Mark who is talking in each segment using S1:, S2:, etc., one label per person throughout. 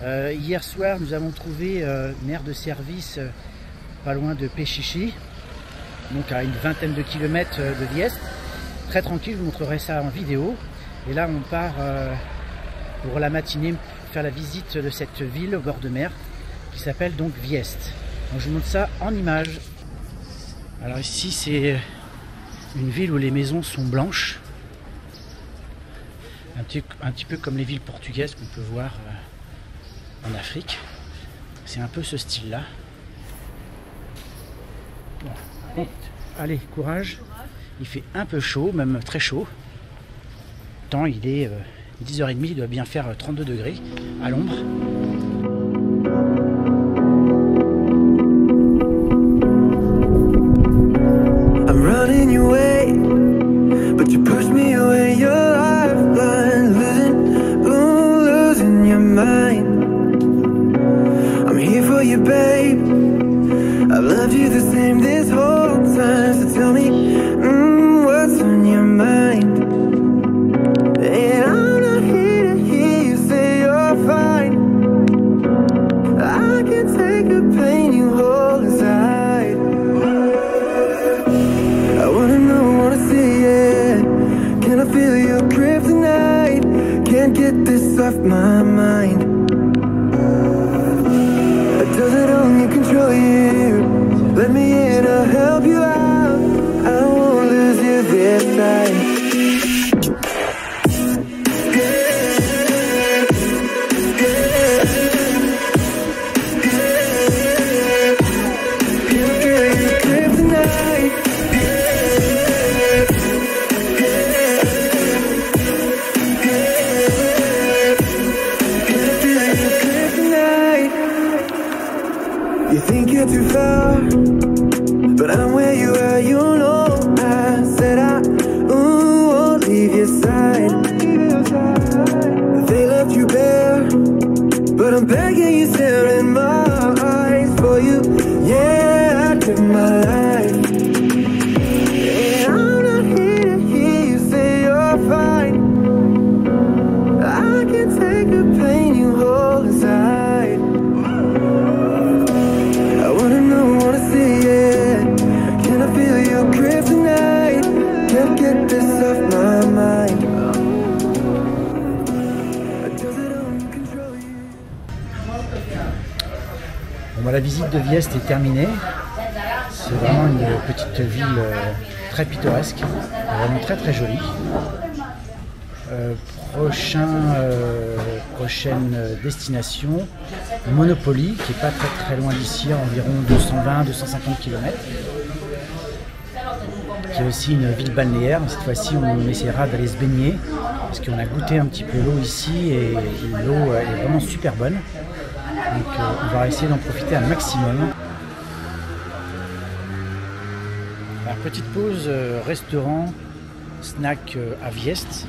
S1: Hier soir, nous avons trouvé une aire de service pas loin de Péchichi, donc à une vingtaine de kilomètres de Vieste. Très tranquille, je vous montrerai ça en vidéo. Et là, on part pour la matinée faire la visite de cette ville au bord de mer qui s'appelle donc Vieste. Donc, je vous montre ça en images. Alors ici, c'est une ville où les maisons sont blanches, un petit peu comme les villes portugaises qu'on peut voir en Afrique. C'est un peu ce style-là. Bon, allez, courage. Il fait un peu chaud, même très chaud. Pourtant, il est 10h30, il doit bien faire 32 degrés à l'ombre. I'm running away, but you push me away. Your lifeline, losing your mind. I'm here for you, babe. I love you the same this whole time. So tell me, what's on your mind? And I'm not here to hear you say you're fine. I can take the pain you hold inside. I wanna know, wanna see it. Can I feel your kryptonite? Can't get this off my mind. Does it only control you? Let me in, I'll help you out. I won't lose you this time. You think you're too far, but I'm where you are, you know. I said I won't leave your side. They left you bare, but I'm begging you, stare in my eyes for you. Yeah, I took my life. And I'm not here to hear you say you're fine. I can take the pain you hold inside. Bon, la visite de Vieste est terminée. C'est vraiment une petite ville très pittoresque, vraiment très très jolie. Prochaine destination, Monopoly, qui n'est pas très loin d'ici, à environ 220-250 km. Qui est aussi une ville balnéaire. Cette fois-ci, on essaiera d'aller se baigner parce qu'on a goûté un petit peu l'eau ici et l'eau est vraiment super bonne. Donc on va essayer d'en profiter un maximum. Alors, petite pause restaurant, snack à Vieste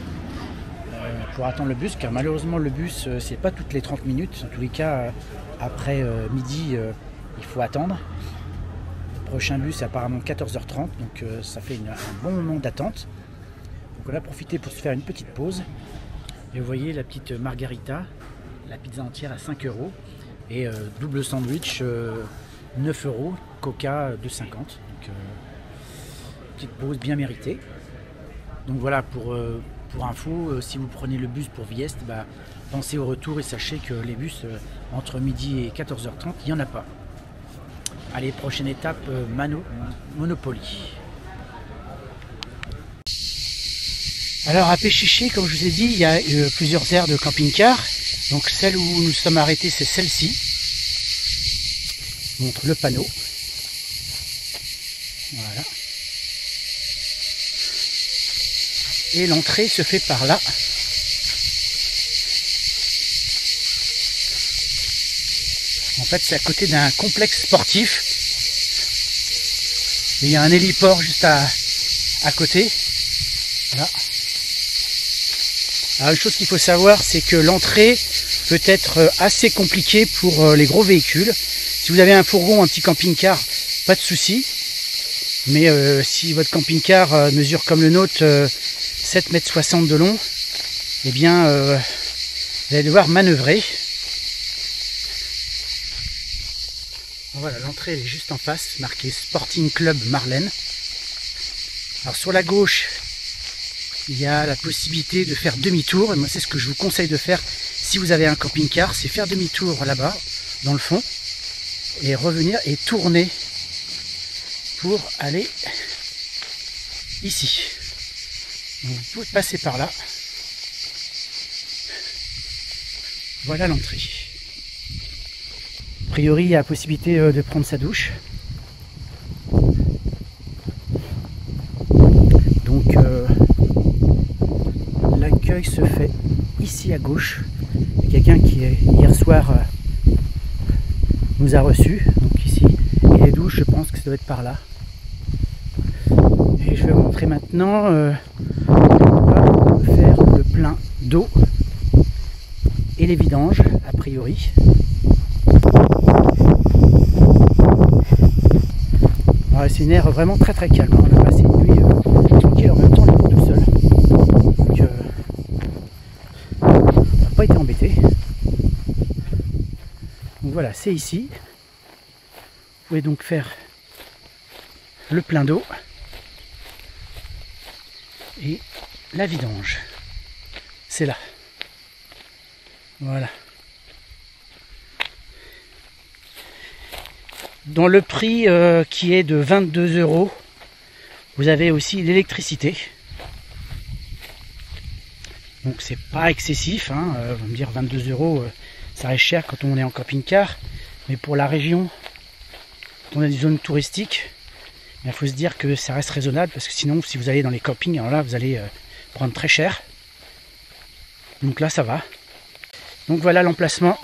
S1: pour attendre le bus, car malheureusement le bus c'est pas toutes les 30 minutes. En tous les cas, après midi, il faut attendre. Le prochain bus est apparemment 14h30, donc ça fait un bon moment d'attente. Donc on a profité pour se faire une petite pause. Et vous voyez la petite margarita, la pizza entière à 5 € et double sandwich 9 €, coca 2,50 €. Donc petite pause bien méritée. Donc voilà, pour info, si vous prenez le bus pour Vieste, pensez au retour et sachez que les bus entre midi et 14h30, il n'y en a pas. Allez, prochaine étape, Monopoly. Alors à Péchichi, comme je vous ai dit, il y a plusieurs aires de camping-car. Donc celle où nous sommes arrêtés, c'est celle-ci. Je montre le panneau. Voilà. Et l'entrée se fait par là. En fait, c'est à côté d'un complexe sportif. Et il y a un héliport juste à côté. Voilà. Alors, une chose qu'il faut savoir, c'est que l'entrée peut être assez compliquée pour les gros véhicules. Si vous avez un fourgon, un petit camping-car, pas de souci. Mais si votre camping-car mesure comme le nôtre 7,60 m de long, eh bien vous allez devoir manœuvrer. Voilà, l'entrée est juste en face, marqué Sporting Club Marlène. Alors sur la gauche, il y a la possibilité de faire demi-tour. Et moi, c'est ce que je vous conseille de faire si vous avez un camping-car, c'est faire demi-tour là-bas, dans le fond, et revenir et tourner pour aller ici. Donc, vous pouvez passer par là. Voilà l'entrée. A priori, il y a la possibilité de prendre sa douche. Donc, l'accueil se fait ici à gauche. Il y a quelqu'un qui, hier soir, nous a reçus. Donc ici. Et les douches, je pense que ça doit être par là. Et je vais vous montrer maintenant. On va faire le plein d'eau et les vidanges, a priori. C'est une aire vraiment très très calme. On a passé une nuit tranquille, en même temps on est tout seul. Donc on n'a pas été embêté. Donc voilà, c'est ici. Vous pouvez donc faire le plein d'eau et la vidange. C'est là. Voilà. Dans le prix qui est de 22 €, vous avez aussi l'électricité. Donc c'est pas excessif, hein. Vous me dire 22 €, ça reste cher quand on est en camping-car. Mais pour la région, quand on a des zones touristiques, il faut se dire que ça reste raisonnable. Parce que sinon, si vous allez dans les campings, alors là, vous allez prendre très cher. Donc là, ça va. Donc voilà l'emplacement.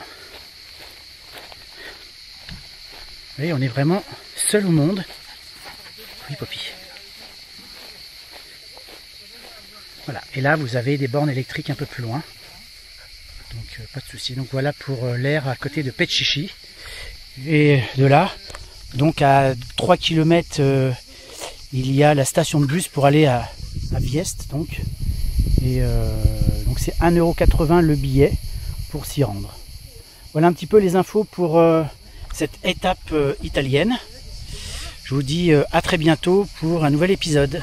S1: Vous voyez, on est vraiment seul au monde. Oui, Poppy. Voilà. Et là, vous avez des bornes électriques un peu plus loin. Donc, pas de souci. Donc voilà pour l'air à côté de Petchichi. Et de là, donc à 3 km, il y a la station de bus pour aller à Viest. Donc, et donc c'est 1,80 € le billet pour s'y rendre. Voilà un petit peu les infos pour cette étape italienne. Je vous dis à très bientôt pour un nouvel épisode.